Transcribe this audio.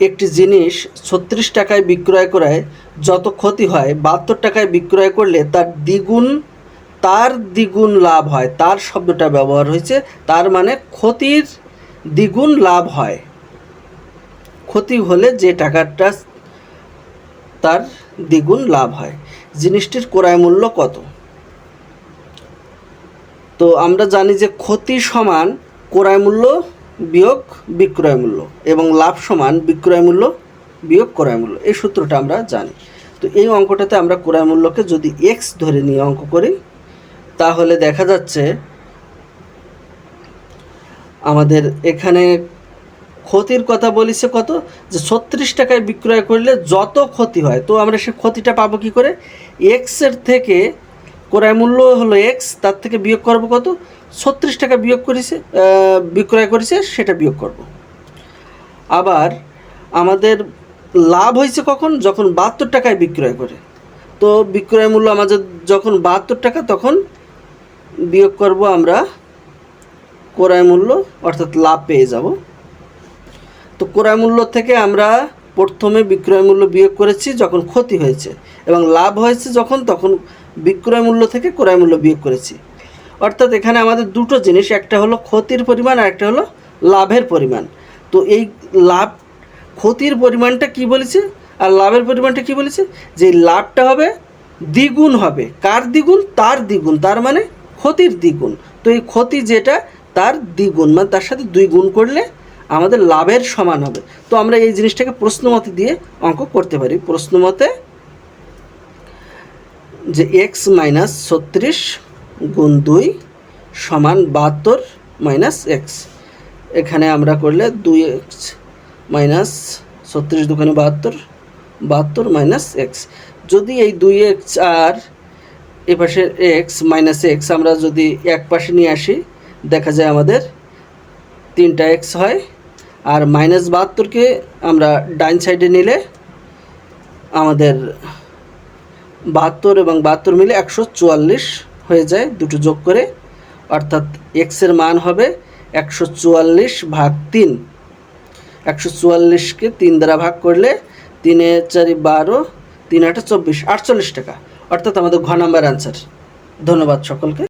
একটি জিনিস 36 টাকায় বিক্রয় করায় যত ক্ষতি হয় 72 টাকায় বিক্রয় করলে তার দ্বিগুণ লাভ হয়। তার শব্দটা ব্যবহার হয়েছে, তার মানে ক্ষতির দ্বিগুণ লাভ হয়। ক্ষতি হলে যে টাকাটা তার দ্বিগুণ লাভ হয়। জিনিসটির ক্রয় মূল্য কত? তো আমরা জানি যে ক্ষতি সমান ক্রয় মূল্য বিয়োগ বিক্রয় মূল্য এবং লাভ সমান বিক্রয় মূল্য বিয়োগ ক্রয় মূল্য। এই সূত্রটা আমরা জানি। তো এই অঙ্কটাতে আমরা ক্রয় মূল্যকে যদি এক্স ধরে নিয়ে অঙ্ক করি তাহলে দেখা যাচ্ছে আমাদের এখানে ক্ষতির কথা বলেছে কত, যে 36 টাকায় বিক্রয় করলে যত ক্ষতি হয়। তো আমরা সে ক্ষতিটা পাবো কী করে? এক্সের থেকে ক্রয় মূল্য হলো এক্স, তার থেকে বিয়োগ করব কত? 36 টাকা বিক্রয় করেছে সেটা বিয়োগ করব। আবার আমাদের লাভ হয়েছে কখন? যখন 72 টাকায় বিক্রয় করে। তো বিক্রয় মূল্য আমাদের যখন 72 টাকা, তখন বিয়োগ করব আমরা ক্রয় মূল্য, অর্থাৎ লাভ পেয়ে যাব। তো ক্রয় মূল্য থেকে আমরা প্রথমে বিক্রয় মূল্য বিয়োগ করেছি যখন ক্ষতি হয়েছে, এবং লাভ হয়েছে যখন, তখন বিক্রয় মূল্য থেকে ক্রয় মূল্য বিয়োগ করেছি। অর্থাৎ এখানে আমাদের দুটো জিনিস, একটা হলো ক্ষতির পরিমাণ আর একটা হলো লাভের পরিমাণ। তো এই ক্ষতির পরিমাণটা কি বলেছে আর লাভের পরিমাণটা কি বলেছে? যে লাভটা হবে দ্বিগুণ হবে। কার দ্বিগুণ? তার দ্বিগুণ, তার মানে ক্ষতির দ্বিগুণ। তো এই ক্ষতি যেটা তার দ্বিগুণ, মানে তার সাথে 2 গুণ করলে আমাদের লাভের সমান হবে। তো আমরা এই জিনিসটাকে প্রশ্নমতে দিয়ে অঙ্ক করতে পারি। প্রশ্নমতে যে এক্স মাইনাস 36 গুণ 2 সমান 72 মাইনাস এক্স। এখানে আমরা করলে 2x মাইনাস 36 দুগুণে 72, 72 মাইনাস এক্স। যদি এই 2x আর এ পাশে এক্স মাইনাস এক্স আমরা যদি এক পাশে নিয়ে আসি, দেখা যায় আমাদের 3টা এক্স হয়। আর মাইনাস 72কে আমরা ডাইন সাইডে নিলে আমাদের 72 এবং 72 মিলে 144 হয়ে যায় দুটো যোগ করে। অর্থাৎ এক্সের মান হবে 144 ভাগ 3। 144কে 3 দ্বারা ভাগ করলে 3 এ 4 12, 3 8 24, 48 টাকা। অর্থাৎ আমাদের ঘ নাম্বার অ্যান্সার। ধন্যবাদ সকলকে।